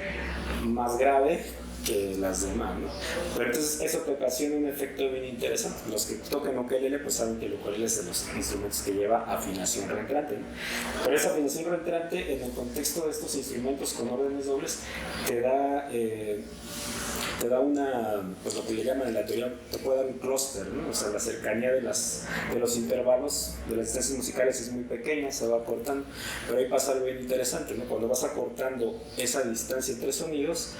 grave que las demás, ¿no? Pero entonces eso te ocasiona un efecto bien interesante. Los que tocan ukelele pues saben que el ukelele es de los instrumentos que lleva afinación reentrante, ¿no? Pero esa afinación reentrante en el contexto de estos instrumentos con órdenes dobles te da una, pues lo que le llaman en la teoría, te puede dar un clúster, ¿no? O sea, la cercanía de los intervalos de las distancias musicales es muy pequeña, se va cortando, pero ahí pasa algo bien interesante, ¿no? Cuando vas acortando esa distancia entre sonidos,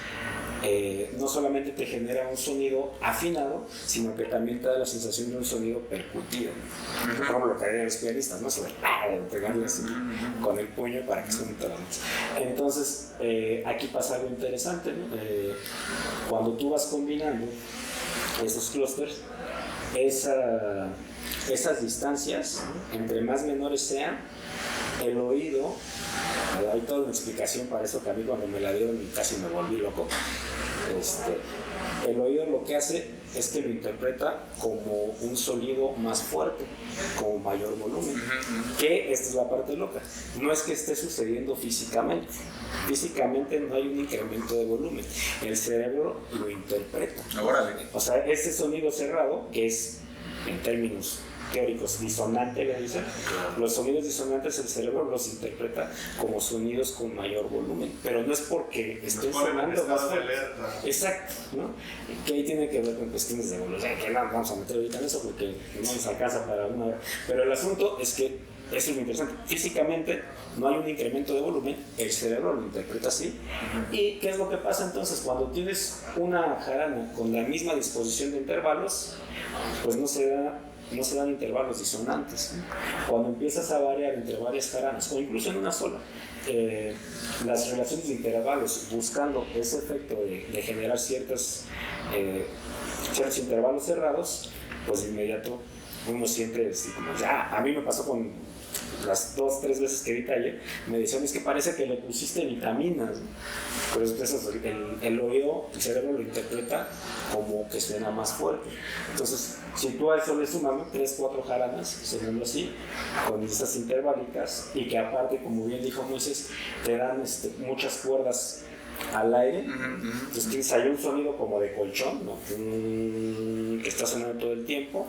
no solamente te genera un sonido afinado, sino que también te da la sensación de un sonido percutido, ¿no? Por ejemplo, lo que harían los pianistas, ¿no? Sobre pegarle así con el puño para que suene todo. Entonces, aquí pasa algo interesante, ¿no? Cuando tú vas combinando esos clústeres, esas distancias, entre más menores sean, el oído, hay toda una explicación para eso que a mí cuando me la dieron casi me volví loco. El oído lo que hace es que lo interpreta como un sonido más fuerte, con mayor volumen. Que esta es la parte loca, no es que esté sucediendo físicamente no hay un incremento de volumen, el cerebro lo interpreta. O sea, este sonido cerrado, que es en términos teóricos disonante, le dicen, los sonidos disonantes el cerebro los interpreta como sonidos con mayor volumen, pero no es porque estén sonando más fuerte. Exacto, ¿no? Que ahí tiene que ver con cuestiones de volumen, que no vamos a meter ahorita en eso porque no nos alcanza para una hora, pero el asunto es que eso es lo interesante. Físicamente no hay un incremento de volumen, el cerebro lo interpreta así. ¿Y qué es lo que pasa entonces? Cuando tienes una jarana con la misma disposición de intervalos, pues no se dan intervalos disonantes. Cuando empiezas a variar entre varias jaranas, o incluso en una sola, las relaciones de intervalos, buscando ese efecto de generar ciertos intervalos cerrados, pues de inmediato uno siente como ya. A mí me pasó con las 2-3 veces que di taller, me decían, es que parece que le pusiste vitaminas, ¿no? Pero eso, el oído, el cerebro lo interpreta como que suena más fuerte. Entonces, si tú a eso le sumas 3-4 jaranas, sonando así, con estas intervalicas, y que aparte, como bien dijo Moisés, te dan muchas cuerdas al aire, entonces tienes ahí un sonido como de colchón, ¿no? Que está sonando todo el tiempo,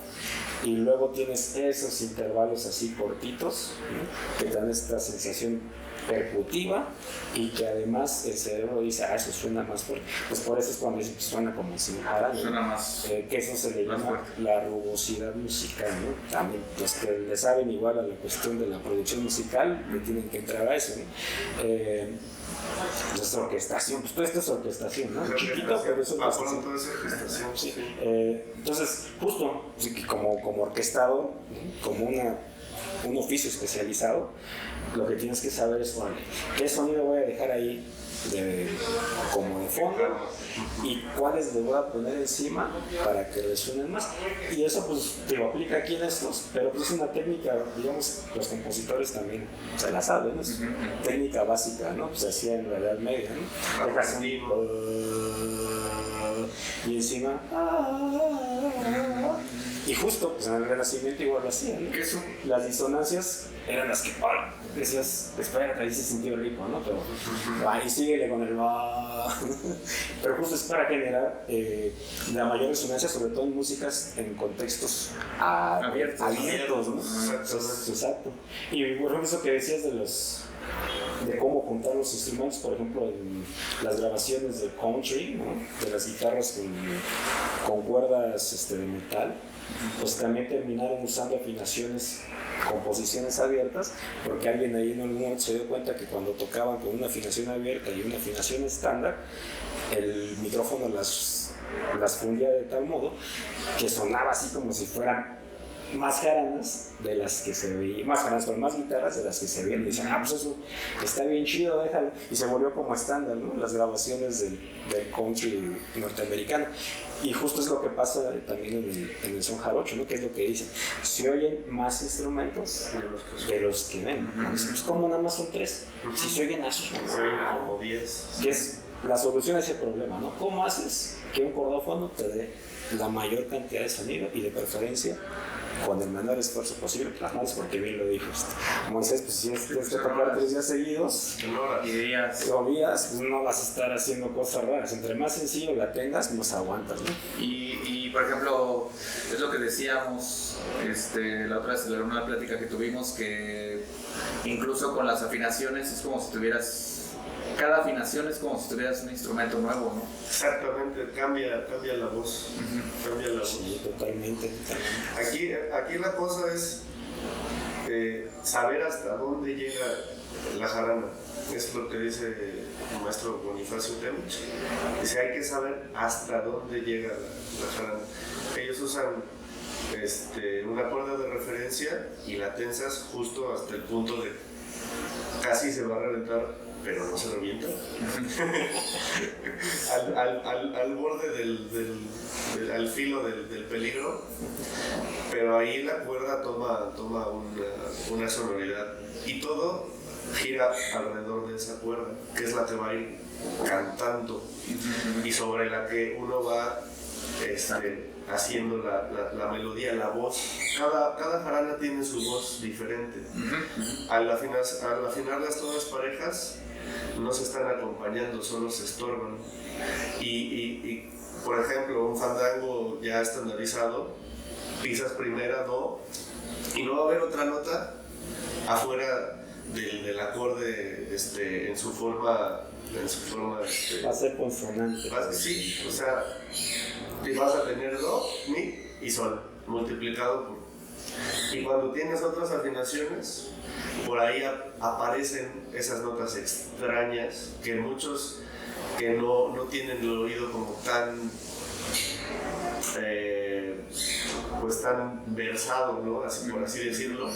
y luego tienes esos intervalos así cortitos, ¿no?, que dan esta sensación percutiva y que además el cerebro dice, eso suena más fuerte. Pues por eso es cuando dice que suena como si suena más, que eso se le llama fuerte. La rugosidad musical, ¿no? También los que le saben igual a la cuestión de la producción musical le tienen que entrar a eso, ¿no? Pues orquestación, pues todo esto es orquestación, ¿no? Chiquito, pero es orquestación. Sí. Entonces, justo como orquestador, como un oficio especializado, lo que tienes que saber es qué sonido voy a dejar ahí como de fondo y cuáles le voy a poner encima para que resuenen más. Y eso pues aplica aquí en estos, pero pues es una técnica, digamos, los compositores también se la saben, ¿no? Es una técnica básica, ¿no? Se hacía en la Edad Media, ¿no? Dejas y encima y justo pues en el Renacimiento igual lo hacían, ¿no? Las disonancias eran las que decías, espera, ahí se sintió rico, ¿no? Pero ahí síguele con el pero justo es para generar la mayor resonancia, sobre todo en músicas en contextos abiertos, ¿no? Exacto. Y por ejemplo eso que decías de cómo juntar los instrumentos, por ejemplo, en las grabaciones del country, ¿no? De las guitarras con cuerdas de metal, pues también terminaron usando afinaciones con posiciones abiertas, porque alguien ahí en algún momento se dio cuenta que cuando tocaban con una afinación abierta y una afinación estándar, el micrófono las fundía de tal modo que sonaba así como si fueran más jaranas de las que se veían, más jaranas con más guitarras de las que se veían, y decían, pues eso está bien chido, déjalo, y se volvió como estándar, ¿no? Las grabaciones del country norteamericano. Y justo es lo que pasa también en el son jarocho, ¿no? Que es lo que dicen, se oyen más instrumentos de los que ven, ¿no? Pues como nada más son 3, si se oyen así, se oyen como 10. que es la solución a ese problema, ¿no? ¿Cómo haces que un cordófono te dé la mayor cantidad de sonido y de preferencia con el menor esfuerzo posible? Más porque bien lo dijo Moisés, pues si tienes que tocar 3 días seguidos y días, pues no vas a estar haciendo cosas raras. Entre más sencillo la tengas, más aguantas, ¿no? y por ejemplo, es lo que decíamos la otra vez en una plática que tuvimos, que incluso con las afinaciones es como si tuvieras, cada afinación es como si tuvieras un instrumento nuevo, ¿no? Exactamente, cambia la voz. Cambia la voz. Sí, totalmente. Aquí la cosa es saber hasta dónde llega la jarana. Es lo que dice el maestro Bonifacio Temich. Dice, hay que saber hasta dónde llega la jarana. Ellos usan una cuerda de referencia y la tensas justo hasta el punto de casi se va a reventar, pero no se revienta. al borde al filo del peligro, pero ahí la cuerda toma una sonoridad y todo gira alrededor de esa cuerda, que es la que va a ir cantando y sobre la que uno va haciendo la melodía, la voz. Cada jarana tiene su voz diferente. Al afinarlas todas parejas, no se están acompañando, solo se estorban. Y por ejemplo, un fandango ya estandarizado, pisas primera, do, y no va a haber otra nota afuera del acorde en su forma. Va a ser consonante. Sí, o sea, vas a tener do, mi y sol, multiplicado por. Y cuando tienes otras afinaciones, por ahí aparecen esas notas extrañas que muchos que no tienen el oído como tan tan versado, ¿no? Por así decirlo,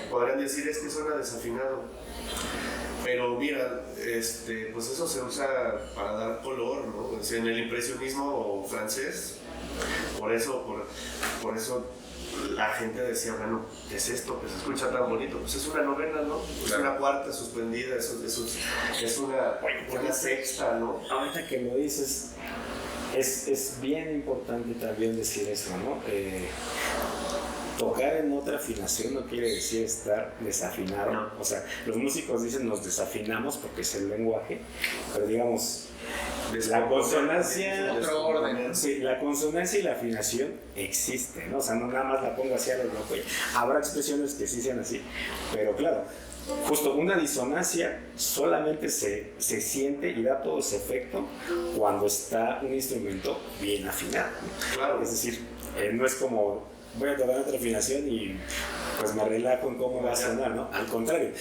podrían decir es que suena desafinado. Pero mira, pues eso se usa para dar color, ¿no? En el impresionismo francés, por eso la gente decía, bueno, ¿qué es esto que se escucha tan bonito? Pues es una novena, ¿no? Es una cuarta suspendida, es una sexta, ¿no? Ahorita que lo dices, es bien importante también decir eso, ¿no? Tocar en otra afinación no quiere decir estar desafinado. No. O sea, los músicos dicen nos desafinamos porque es el lenguaje, pero digamos, la consonancia, otro orden. Sí, la consonancia y la afinación existe, ¿no? O sea, no nada más la pongo así a lo loco. Habrá expresiones que sí sean así, pero claro, justo una disonancia solamente se siente y da todo ese efecto cuando está un instrumento bien afinado. Claro. Es decir, no es como voy a tocar otra afinación y pues me relajo en cómo va a sonar, ¿no? Al contrario,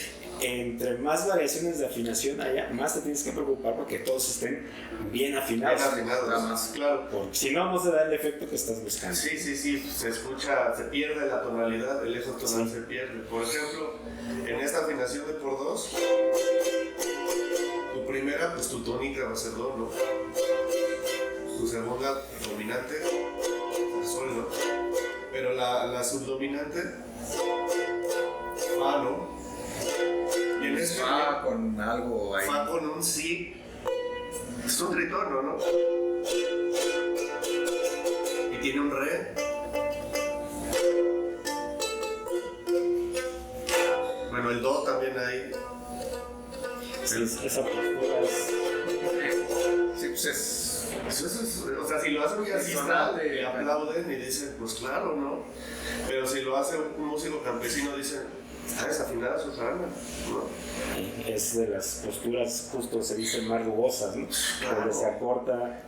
entre más variaciones de afinación haya, más te tienes que preocupar porque todos estén bien afinados. Bien afinados, claro. Porque si no, no se da el efecto que estás buscando. Sí, se escucha, se pierde la tonalidad, el eje tonal se pierde. Por ejemplo, en esta afinación de por dos, tu primera, pues tu tónica va a ser do, ¿no? Tu segunda, dominante, sol, ¿no? Pero la subdominante, fa, ¿no? Y en este fa con algo ahí. Fa con un si, es un tritono, ¿no? Y tiene un re. Bueno, el do también hay. Sí, esa postura es. Sí, pues es. O sea, si lo hace un jazzista, le aplauden y dicen, pues claro, ¿no? Pero si lo hace un músico campesino, dicen, está desafinada su jarana, ¿no? Es de las posturas, justo se dice, más rugosas, ¿no? Claro. Donde se acorta,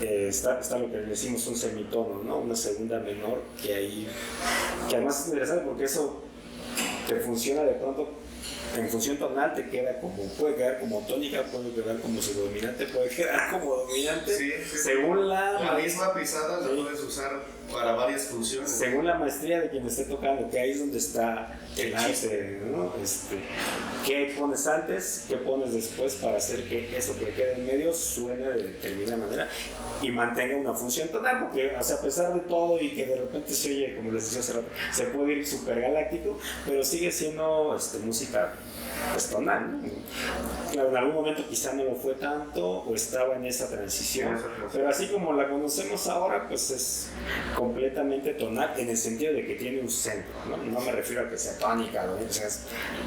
está lo que le decimos un semitono, ¿no? Una segunda menor, que además es interesante porque eso te funciona de pronto. En función tonal puede quedar como tónica, puede quedar como subdominante, puede quedar como dominante. Sí. Según la misma pisada la puedes usar para varias funciones. Según la maestría de quien esté tocando, que ahí es donde está el arte, ¿no? ¿Qué pones antes, qué pones después para hacer que eso que quede en medio suene de determinada manera y mantenga una función tonal? Porque, o sea, a pesar de todo y que de repente se oye, como les decía hace rato, se puede ir súper galáctico, pero sigue siendo música pues tonal, ¿no? Claro, en algún momento quizá no lo fue tanto o estaba en esa transición, pero así como la conocemos ahora, pues es completamente tonal en el sentido de que tiene un centro, ¿no? No me refiero a que sea tónica, ¿no? O sea,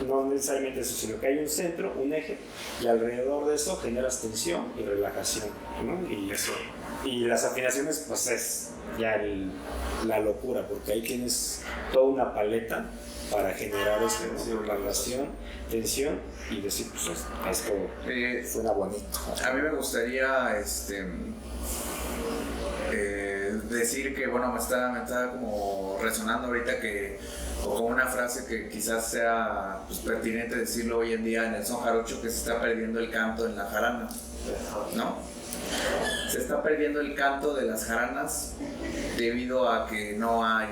no necesariamente eso, sino que hay un centro, un eje, y alrededor de eso generas tensión y relajación, ¿no? Y las afinaciones, pues es ya la locura, porque ahí tienes toda una paleta para generar relajación, tensión y decir, pues esto suena bonito. A mí me gustaría decir que, bueno, me está como resonando ahorita o como una frase que quizás sea pues, pertinente decirlo hoy en día en el son jarocho, que se está perdiendo el canto en la jarana, ¿no? Se está perdiendo el canto de las jaranas debido a que no hay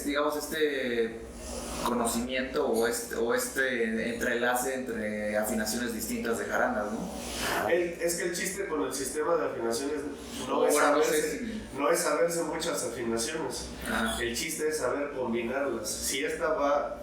digamos conocimiento o entrelace entre afinaciones distintas de jaranas, ¿no? Es que el chiste con el sistema de afinaciones no es saberse muchas afinaciones. Ajá. El chiste es saber combinarlas. Si esta va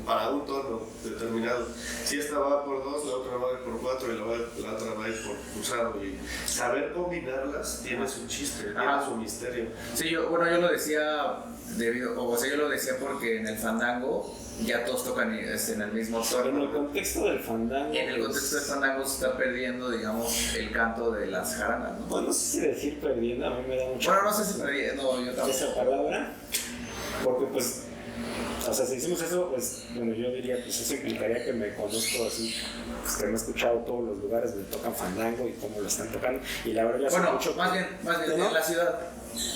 para un tono determinado, si esta va por 2, la otra va a ir por 4 y la otra va a ir por cruzado, y saber combinarlas tiene su chiste, tiene su misterio. Sí, yo lo decía yo lo decía porque en el fandango ya todos tocan en el mismo tono. En el contexto del fandango. Y en el contexto del fandango se está perdiendo, digamos, el canto de las jaranas, ¿no? Bueno, no sé si decir perdiendo, a mí me da mucho. Bueno, no sé si perdiendo, yo tampoco. Esa palabra, porque pues, o sea, si decimos eso, pues, bueno, yo diría, pues eso implicaría que me conozco así, pues que me he escuchado todos los lugares donde tocan fandango y cómo lo están tocando, y la verdad ya bueno, mucho. más bien, ¿no? en la ciudad.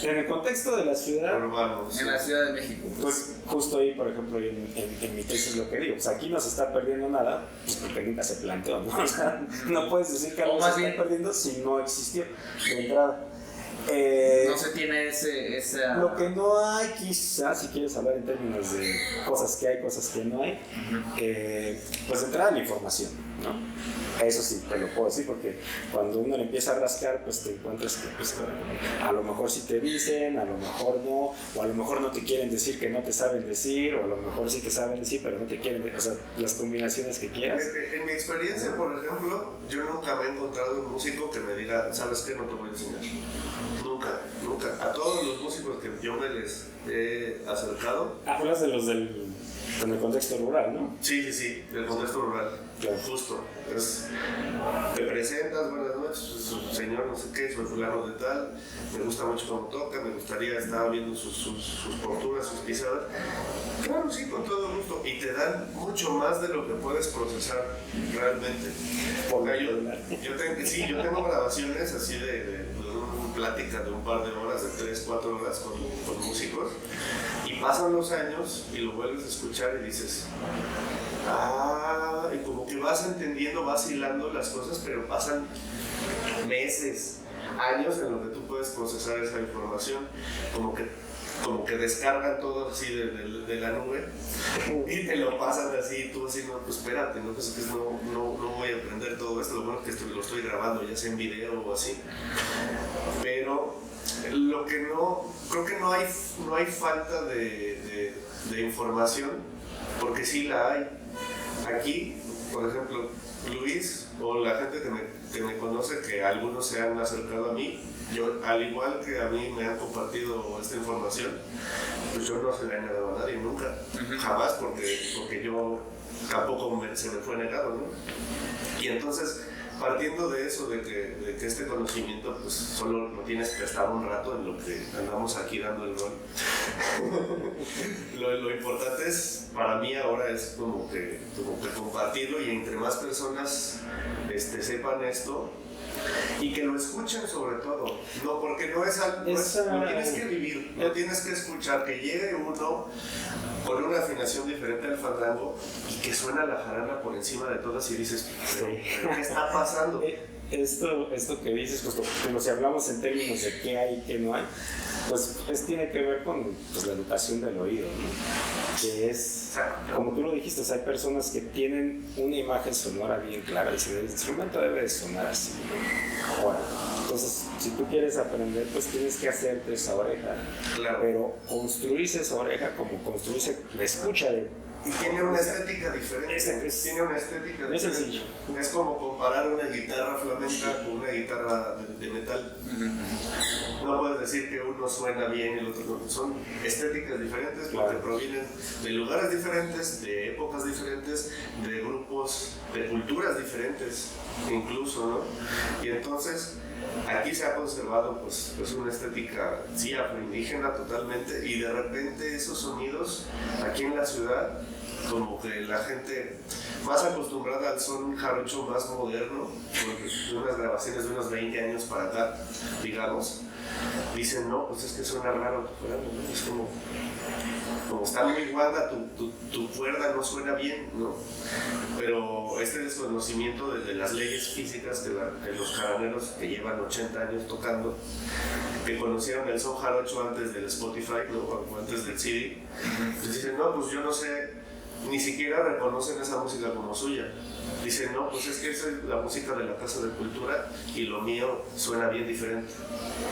En el contexto de la ciudad, Urbanos. En la Ciudad de México. pues justo ahí, por ejemplo, en mi tesis lo que digo, pues aquí no se está perdiendo nada, pues porque nunca se planteó, ¿no? O sea, no puedes decir que algo se está perdiendo si no existió de entrada. No se tiene esa... Lo que no hay, quizás, si quieres hablar en términos de cosas que hay, cosas que no hay, pues de entrada la información, ¿no? Eso sí, te lo puedo decir, porque cuando uno le empieza a rascar, pues te encuentras que pues, a lo mejor sí te dicen, a lo mejor no, o a lo mejor no te quieren decir que no te saben decir, o a lo mejor sí te saben decir, pero no te quieren decir, o sea, las combinaciones que quieras. En mi experiencia, por ejemplo, yo nunca me he encontrado un músico que me diga, ¿sabes qué? No te voy a enseñar. Nunca. A todos los músicos que yo me les he acercado. Hablas de los en el contexto rural, ¿no? Sí, del contexto rural. Claro. Justo. Te presentas, buenas noches, señor, no sé qué, soy fulano de tal, me gusta mucho cómo toca, me gustaría estar viendo sus posturas, sus pisadas. Claro, sí, con todo gusto. Y te dan mucho más de lo que puedes procesar realmente. Porque yo tengo grabaciones así de pláticas de un par de horas, de 3, 4 horas con músicos, y pasan los años y lo vuelves a escuchar y dices, y como que vas entendiendo, vas hilando las cosas, pero pasan meses, años en los que tú puedes procesar esa información, como que descargan todo así de la nube y te lo pasan así, tú así, no, pues espérate, no voy a aprender todo esto, lo bueno es que lo estoy grabando, ya sea en video o así. Pero lo que creo que no hay falta de información, porque sí la hay. Aquí, por ejemplo, Luis o la gente que me conoce, que algunos se han acercado a mí, yo, al igual que a mí me han compartido esta información, pues yo no se la he negado a nadie nunca, jamás, porque yo tampoco se me fue negado, ¿no? Y entonces, partiendo de eso, de que este conocimiento pues solo lo tienes que estar un rato en lo que andamos aquí dando el rol, Lo importante es, para mí ahora es como que compartirlo y entre más personas sepan esto y que lo escuchen sobre todo, no, porque no es algo, lo tienes que vivir, lo tienes que escuchar, que llegue uno con una afinación diferente al fandango y que suena la jarana por encima de todas y dices, pero ¿qué está pasando? Esto que dices, justo, pero si hablamos en términos de qué hay y qué no hay, pues tiene que ver con la educación del oído, ¿no? Que es, como tú lo dijiste, hay personas que tienen una imagen sonora bien clara, dicen, el instrumento debe de sonar así, ¿no? Bueno, entonces, si tú quieres aprender, pues tienes que hacerte esa oreja, claro. Pero construirse esa oreja como construirse la escucha de... Y tiene una estética diferente. Tiene una estética diferente. Sencillo. Es como comparar una guitarra flamenca con una guitarra de metal. No puedes decir que uno suena bien y el otro no. Son estéticas diferentes porque provienen de lugares diferentes, de épocas diferentes, de grupos, de culturas diferentes, incluso, ¿no? Y entonces aquí se ha conservado pues una estética, sí, afroindígena totalmente, y de repente esos sonidos aquí en la ciudad, como que la gente más acostumbrada al son jarocho más moderno, de unas grabaciones de unos 20 años para acá, digamos, dicen, no, pues es que suena raro, ¿no? Es como está muy guarda, tu cuerda no suena bien, ¿no? Pero este desconocimiento de las leyes físicas que los jaraneros que llevan 80 años tocando, que conocieron el son jarocho antes del Spotify, ¿no? O antes del CD, pues dicen, no, pues yo no sé, ni siquiera reconocen esa música como suya. Dicen, no, pues es que esa es la música de la Casa de Cultura y lo mío suena bien diferente.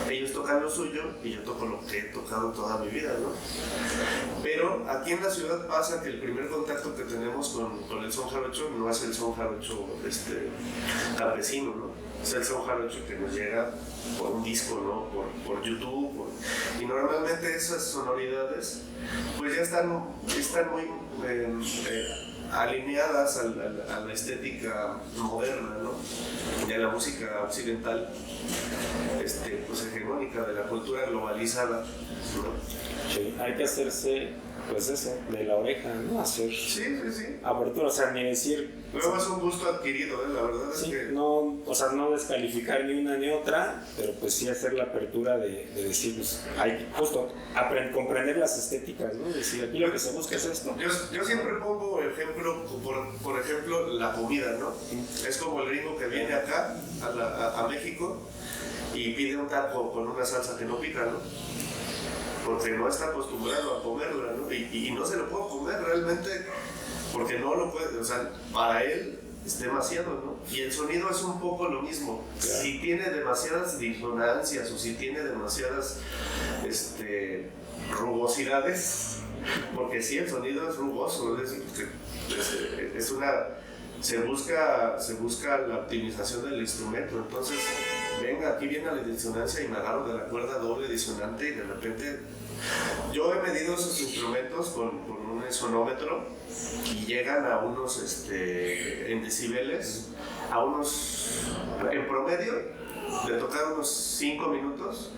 Ellos tocan lo suyo y yo toco lo que he tocado toda mi vida, ¿no? Pero aquí en la ciudad pasa que el primer contacto que tenemos con el son jarocho no es el son jarocho campesino, ¿no? Es el son jarocho que nos llega por un disco, ¿no? Por YouTube. Y normalmente esas sonoridades pues ya están muy alineadas a la estética moderna, ¿no? Y a la música occidental, pues hegemónica, de la cultura globalizada, ¿no? Sí, hay que hacerse, pues eso, de la oreja, ¿no? Hacer apertura, o sea, ni decir... Luego es un gusto adquirido, la verdad es que... No, o sea, no descalificar ni una ni otra, pero pues sí hacer la apertura de decir, pues, hay justo comprender las estéticas, ¿no? Decir, aquí lo que se busca es esto. Yo siempre pongo ejemplo, por ejemplo, la comida, ¿no? Es como el gringo que viene acá, a México, y pide un taco con una salsa que no pica, ¿no? Porque no está acostumbrado a comerla, ¿no? Y no se lo puedo comer realmente porque no lo puede, o sea, para él es demasiado, ¿no? Y el sonido es un poco lo mismo. Claro. Si tiene demasiadas disonancias o si tiene demasiadas rugosidades, porque sí, el sonido es rugoso, se busca la optimización del instrumento, entonces venga, aquí viene la disonancia y me agarro de la cuerda doble disonante y de repente yo he medido esos instrumentos con un sonómetro y llegan a unos en decibeles, en promedio de tocar unos 5 minutos,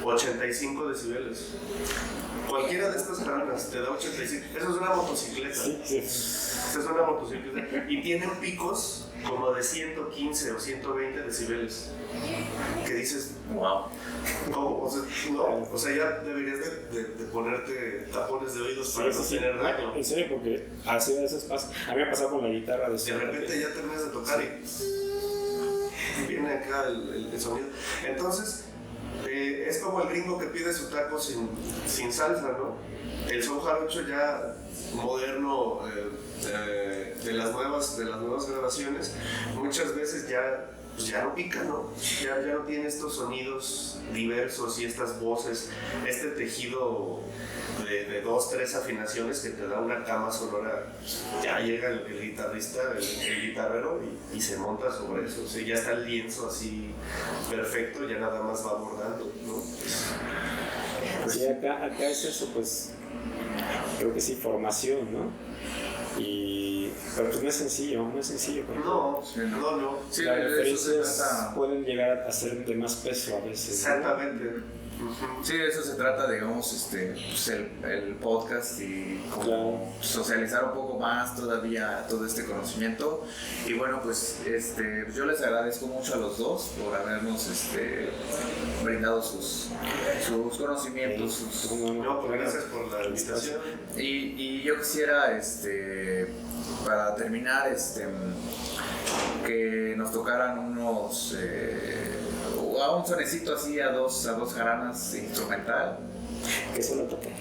85 decibeles. Cualquiera de estas jaranas te da 85. Eso es una motocicleta. Sí. Eso es una motocicleta. Y tienen picos como de 115 o 120 decibeles. Que dices, wow. ¿Cómo? O sea, ya deberías de ponerte tapones de oídos para no tener daño. En serio, porque así a veces pasa. A mí me ha pasado con la guitarra. De repente ya terminas de tocar y viene acá el sonido. Entonces, es como el gringo que pide su taco sin salsa, ¿no? El son jarocho ya moderno, de las nuevas grabaciones, muchas veces ya no pica, ¿no? Ya no tiene estos sonidos diversos y estas voces, este tejido de 2, 3 afinaciones que te da una cama sonora. Ya llega el guitarrista, el guitarrero y se monta sobre eso, o sea, ya está el lienzo así perfecto, ya nada más va abordando, ¿no? Sí, acá es eso, pues creo que sí, formación, ¿no? Pero pues no es sencillo. No. Sí, las referencias pueden llegar a ser de más peso a veces. Exactamente. ¿No? Sí, de eso se trata, digamos, pues el podcast y como socializar un poco más todavía todo este conocimiento. Y bueno, pues yo les agradezco mucho a los dos por habernos brindado sus conocimientos. No, pues gracias por la invitación. Y yo quisiera, para terminar, que nos tocaran unos a un sonecito así a dos jaranas instrumental. Que se lo toque.